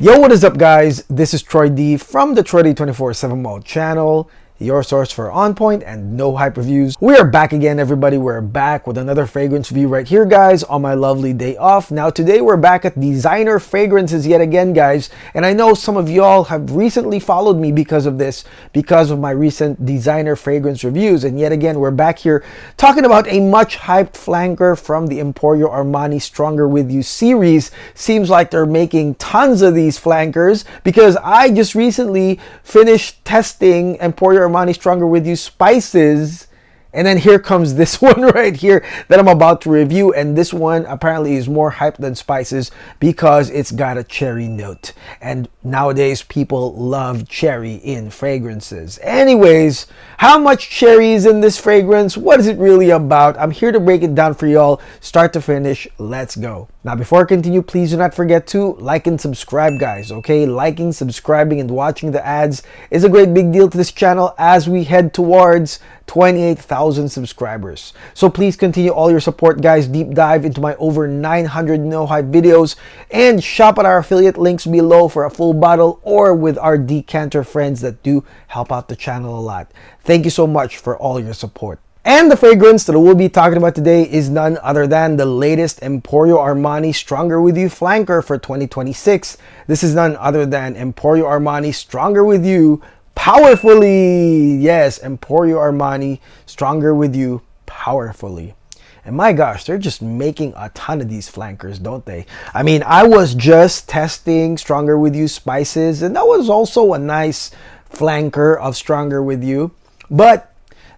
Yo, what is up, guys? This is Troy D from the Troy D 24/7 Mall channel, your source for on point and no hype reviews. We are back again, everybody. We're back with another fragrance review right here, guys, on my lovely day off. Now, today we're back at designer fragrances yet again, guys. And I know some of y'all have recently followed me because of this, because of my recent designer fragrance reviews. And yet again, we're back here talking about a much hyped flanker from the Emporio Armani Stronger With You series. Seems like they're making tons of these flankers because I just recently finished testing Emporio Armani Stronger With You spices, and then here comes this one right here that I'm about to review. And this one apparently is more hyped than spices because it's got a cherry note, and nowadays people love cherry in fragrances. Anyways, how much cherry is in this fragrance? What is it really about? I'm here to break it down for y'all start to finish. Let's go. Now, before I continue, please do not forget to like and subscribe, guys, okay? Liking, subscribing, and watching the ads is a great big deal to this channel as we head towards 28,000 subscribers. So please continue all your support, guys. Deep dive into my over 900 no hype videos and shop at our affiliate links below for a full bottle or with our decanter friends that do help out the channel a lot. Thank you so much for all your support. And the fragrance that we'll be talking about today is none other than the latest Emporio Armani Stronger With You flanker for 2026. This is none other than Emporio Armani Stronger With You Powerfully. Yes, Emporio Armani Stronger With You Powerfully. And my gosh, they're just making a ton of these flankers, don't they? I mean, I was just testing Stronger With You spices, and that was also a nice flanker of Stronger With You. But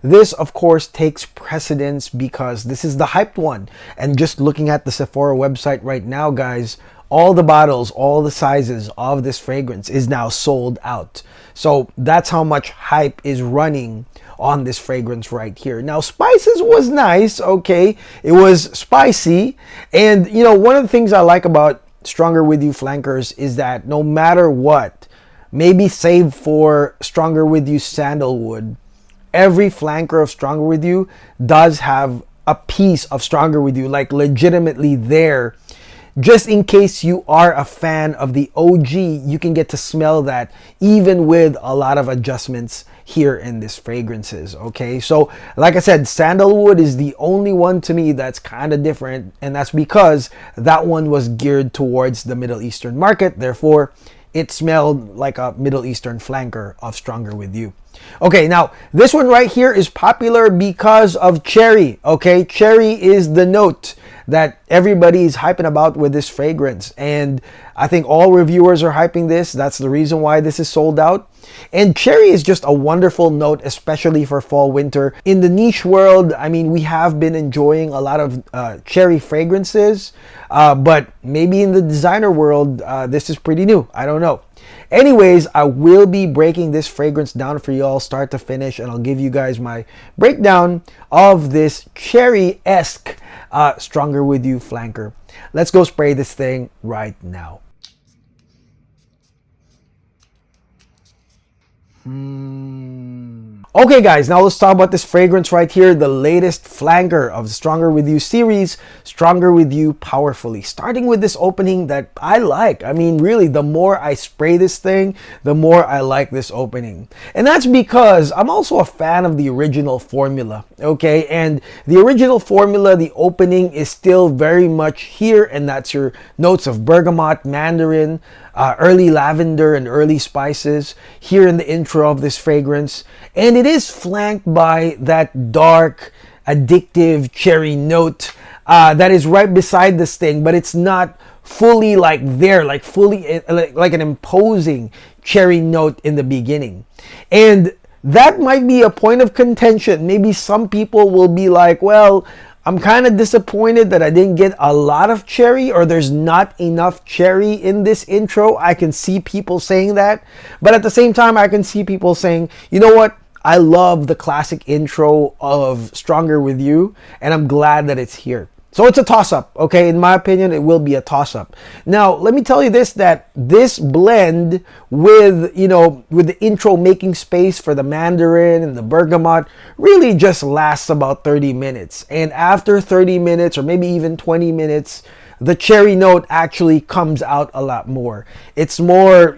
this, of course, takes precedence because this is the hyped one. And just looking at the Sephora website right now, guys, all the bottles, all the sizes of this fragrance is now sold out. So that's how much hype is running on this fragrance right here. Now, spices was nice, okay? It was spicy. And, you know, one of the things I like about Stronger With You flankers is that no matter what, maybe save for Stronger With You sandalwood, every flanker of Stronger With You does have a piece of Stronger With You, like legitimately there. Just in case you are a fan of the OG, you can get to smell that even with a lot of adjustments here in this fragrances, okay? So, like I said, sandalwood is the only one to me that's kind of different, and that's because that one was geared towards the Middle Eastern market. Therefore, it smelled like a Middle Eastern flanker of Stronger With You. Okay, now this one right here is popular because of cherry, okay? Cherry is the note that everybody is hyping about with this fragrance, and I think all reviewers are hyping this. That's the reason why this is sold out. And cherry is just a wonderful note, especially for fall winter. In the niche world, I mean, we have been enjoying a lot of cherry fragrances, but maybe in the designer world, this is pretty new. I don't know. Anyways, I will be breaking this fragrance down for y'all start to finish, and I'll give you guys my breakdown of this cherry-esque Stronger With You flanker. Let's go spray this thing right now. Okay, guys, now let's talk about this fragrance right here, the latest flanker of the Stronger With You series, Stronger With You Powerfully. Starting with this opening that I like. I mean, really, the more I spray this thing, the more I like this opening. And that's because I'm also a fan of the original formula, okay? And the original formula, the opening is still very much here, and that's your notes of bergamot, mandarin, early lavender, and early spices here in the intro of this fragrance. And it is flanked by that dark, addictive cherry note that is right beside this thing, but it's not fully like there, like fully like an imposing cherry note in the beginning. And that might be a point of contention. Maybe some people will be like, well, I'm kind of disappointed that I didn't get a lot of cherry, or there's not enough cherry in this intro. I can see people saying that. But at the same time, I can see people saying, you know what? I love the classic intro of Stronger With You, and I'm glad that it's here. So it's a toss-up, okay? In my opinion, it will be a toss-up. Now, let me tell you this, that this blend with, you know, with the intro making space for the mandarin and the bergamot really just lasts about 30 minutes. And after 30 minutes, or maybe even 20 minutes, the cherry note actually comes out a lot more. It's more,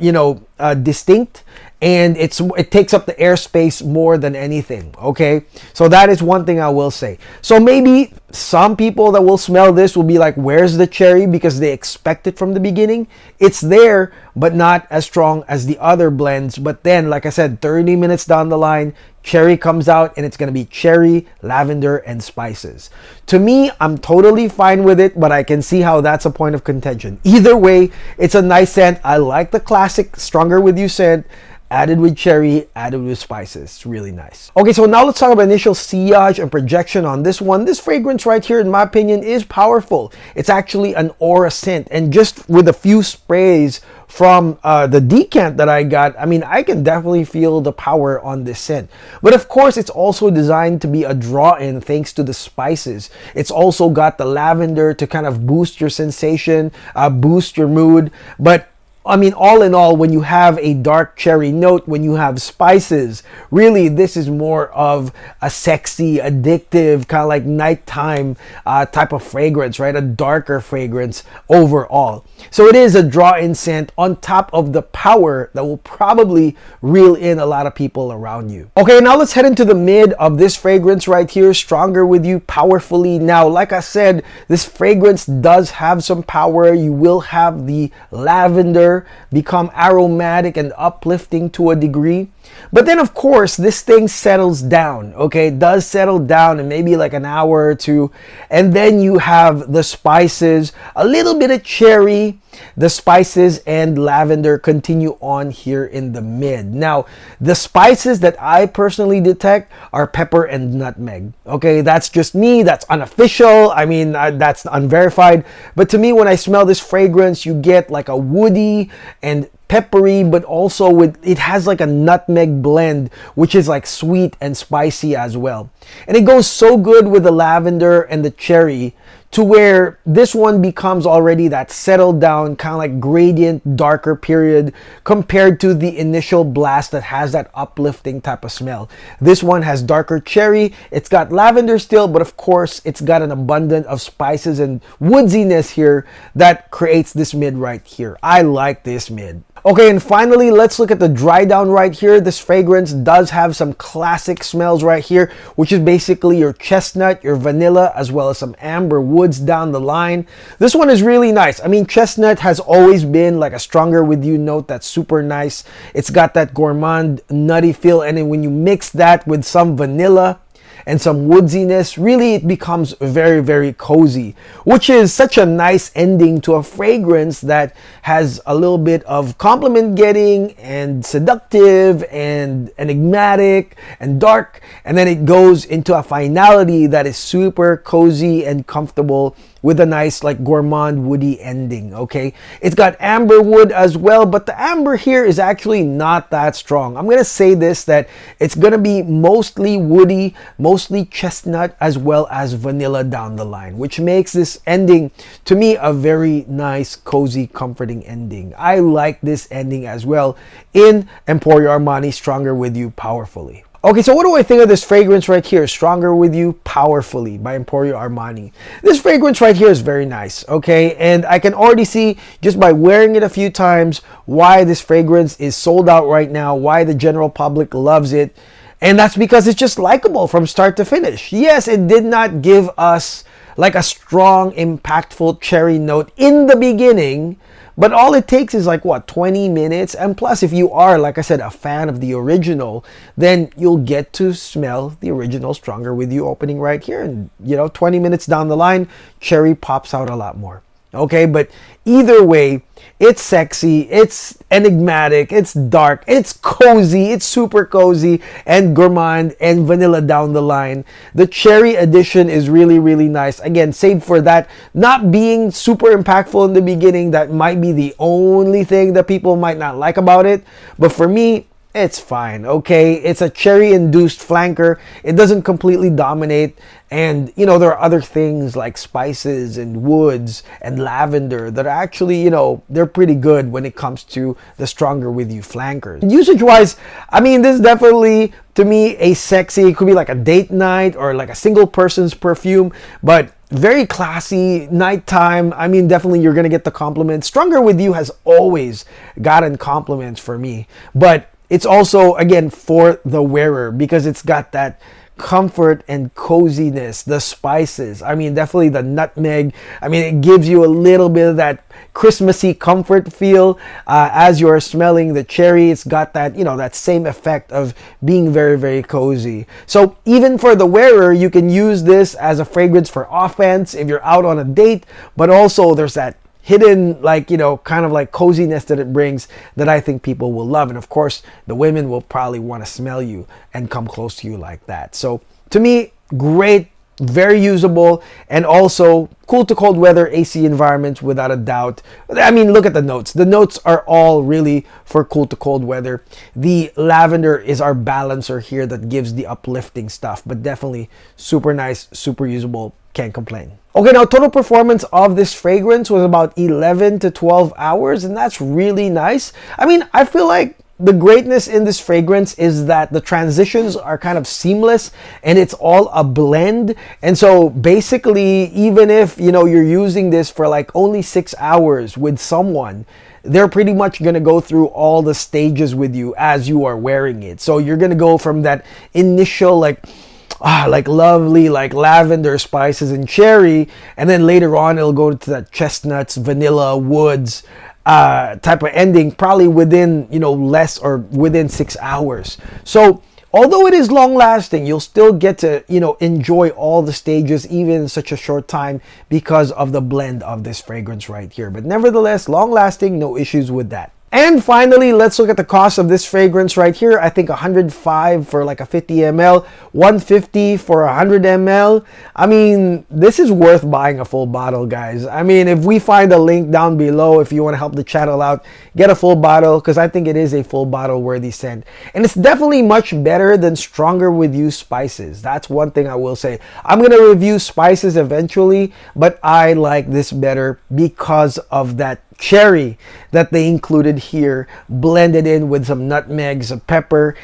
distinct, and it takes up the airspace more than anything. Okay, so that is one thing I will say. So maybe some people that will smell this will be like, where's the cherry, because they expect it from the beginning. It's there, but not as strong as the other blends. But then, like I said, 30 minutes down the line, cherry comes out, and it's going to be cherry, lavender, and spices. To me, I'm totally fine with it, but I can see how that's a point of contention. Either way, it's a nice scent. I like the classic Stronger With You scent, added with cherry, added with spices. It's really nice. Okay, so now let's talk about initial sillage and projection on this one. This fragrance right here, in my opinion, is powerful. It's actually an aura scent, and just with a few sprays from the decant that I got, I mean, I can definitely feel the power on this scent. But of course, it's also designed to be a draw-in thanks to the spices. It's also got the lavender to kind of boost your sensation, boost your mood. But I mean, all in all, when you have a dark cherry note, when you have spices, really, this is more of a sexy, addictive, kind of like nighttime type of fragrance, right? A darker fragrance overall. So it is a draw-in scent on top of the power that will probably reel in a lot of people around you. Okay, now let's head into the mid of this fragrance right here, Stronger With You, Powerfully. Now, like I said, this fragrance does have some power. You will have the lavender become aromatic and uplifting to a degree. But then, of course, this thing settles down, okay? It does settle down in maybe like an hour or two. And then you have the spices, a little bit of cherry, the spices and lavender continue on here in the mid. Now, the spices that I personally detect are pepper and nutmeg. Okay, that's just me. That's unofficial. I mean, that's unverified. But to me, when I smell this fragrance, you get like a woody and peppery, but also it has like a nutmeg blend, which is like sweet and spicy as well. And it goes so good with the lavender and the cherry, to where this one becomes already that settled down, kind of like gradient, darker period compared to the initial blast that has that uplifting type of smell. This one has darker cherry. It's got lavender still, but of course, it's got an abundance of spices and woodsiness here that creates this mid right here. I like this mid. Okay, and finally, let's look at the dry down right here. This fragrance does have some classic smells right here, which is basically your chestnut, your vanilla, as well as some amber woods down the line. This one is really nice. I mean, chestnut has always been like a Stronger With You note that's super nice. It's got that gourmand, nutty feel, and then when you mix that with some vanilla and some woodsiness, really it becomes very, very cozy, which is such a nice ending to a fragrance that has a little bit of compliment getting and seductive and enigmatic and dark, and then it goes into a finality that is super cozy and comfortable with a nice like gourmand woody ending. Okay, it's got amber wood as well, but the amber here is actually not that strong. I'm gonna say this, that it's gonna be mostly woody, mostly chestnut, as well as vanilla down the line, which makes this ending to me a very nice, cozy, comforting ending. I like this ending as well in Emporio Armani Stronger With You, Powerfully. Okay, so what do I think of this fragrance right here? Stronger With You, Powerfully by Emporio Armani. This fragrance right here is very nice, okay? And I can already see just by wearing it a few times why this fragrance is sold out right now, why the general public loves it. And that's because it's just likable from start to finish. Yes, it did not give us like a strong, impactful cherry note in the beginning, but all it takes is like, what, 20 minutes? And plus, if you are, like I said, a fan of the original, then you'll get to smell the original Stronger With You opening right here. And, 20 minutes down the line, cherry pops out a lot more. Okay, but either way, it's sexy, it's enigmatic, it's dark, it's cozy, it's super cozy, and gourmand and vanilla down the line. The cherry addition is really, really nice. Again, save for that not being super impactful in the beginning. That might be the only thing that people might not like about it. But for me, it's fine, okay? It's a cherry-induced flanker. It doesn't completely dominate. And, there are other things like spices and woods and lavender that are actually, they're pretty good when it comes to the Stronger With You flankers. Usage-wise, I mean, this is definitely, to me, a sexy, it could be like a date night or like a single person's perfume, but very classy, nighttime. I mean, definitely you're gonna get the compliments. Stronger With You has always gotten compliments for me, but it's also, again, for the wearer, because it's got that comfort and coziness, the spices. I mean, definitely the nutmeg. I mean, it gives you a little bit of that Christmassy comfort feel as you're smelling the cherry. It's got that, you know, that same effect of being very, very cozy. So even for the wearer, you can use this as a fragrance for offense if you're out on a date, but also there's that hidden, like, you know, kind of like coziness that it brings that I think people will love. And of course, the women will probably want to smell you and come close to you like that. So to me, great, very usable, and also cool to cold weather AC environments without a doubt. I mean, look at the notes. The notes are all really for cool to cold weather. The lavender is our balancer here that gives the uplifting stuff, but definitely super nice, super usable. Can't complain. Okay, now total performance of this fragrance was about 11 to 12 hours, and that's really nice. I mean, I feel like the greatness in this fragrance is that the transitions are kind of seamless and it's all a blend. And so basically, even if, you know, you're using this for like only 6 hours with someone, they're pretty much going to go through all the stages with you as you are wearing it. So you're going to go from that initial like lovely like lavender spices and cherry, and then later on it'll go to that chestnuts, vanilla, woods type of ending, probably within, you know, less or within 6 hours. So although it is long lasting, you'll still get to, you know, enjoy all the stages even in such a short time because of the blend of this fragrance right here. But nevertheless, long lasting, no issues with that. And finally, let's look at the cost of this fragrance right here. I think $105 for like a 50 ml, $150 for 100 ml. I mean, this is worth buying a full bottle, guys. I mean, if we find a link down below, if you want to help the channel out, get a full bottle, because I think it is a full bottle worthy scent. And it's definitely much better than Stronger With You spices. That's one thing I will say. I'm going to review spices eventually, but I like this better because of that cherry that they included here, blended in with some nutmegs, some pepper,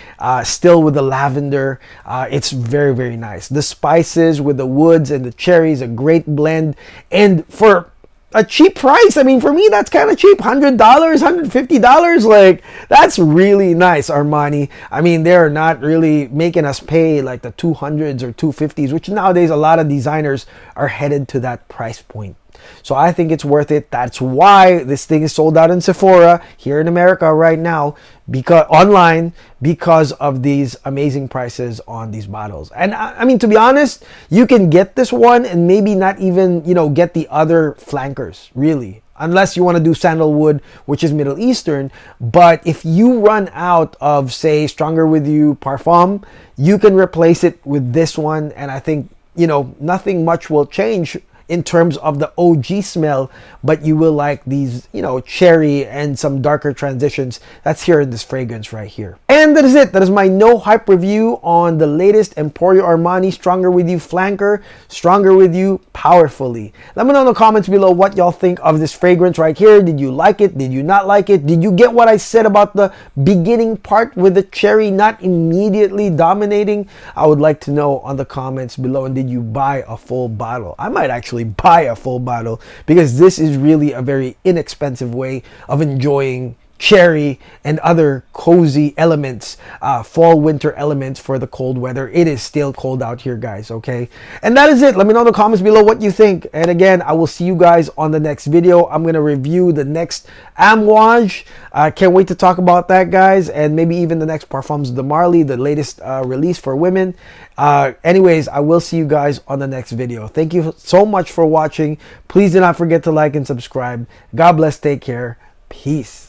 still with the lavender. It's very, very nice. The spices with the woods and the cherries, a great blend. And for a cheap price, I mean, for me, that's kind of cheap. $100, $150, like, that's really nice, Armani. I mean, they're not really making us pay like the 200s or 250s, which nowadays a lot of designers are headed to that price point. So I think it's worth it. That's why this thing is sold out in Sephora here in America right now, because online, because of these amazing prices on these bottles. And I mean, to be honest, you can get this one and maybe not even, you know, get the other flankers, really, unless you want to do sandalwood, which is Middle Eastern. But if you run out of, say, Stronger With You parfum, you can replace it with this one. And I think, you know, nothing much will change in terms of the OG smell, but you will like these, you know, cherry and some darker transitions that's here in this fragrance right here. And that is it. That is my no hype review on the latest Emporio Armani Stronger With You flanker, Stronger With You powerfully. Let me know in the comments below what y'all think of this fragrance right here. Did you like it? Did you not like it? Did you get what I said about the beginning part with the cherry not immediately dominating? I would like to know on the comments below. And did you buy a full bottle? I might actually buy a full bottle, because this is really a very inexpensive way of enjoying cherry and other cozy elements, fall winter elements for the cold weather. It is still cold out here, guys, okay? And that is it. Let me know in the comments below what you think. And again, I will see you guys on the next video. I'm gonna review the next Amouage. Can't wait to talk about that, guys, and maybe even the next Parfums de Marly, the latest release for women. Anyways, I will see you guys on the next video. Thank you so much for watching. Please do not forget to like and subscribe. God bless. Take care. Peace.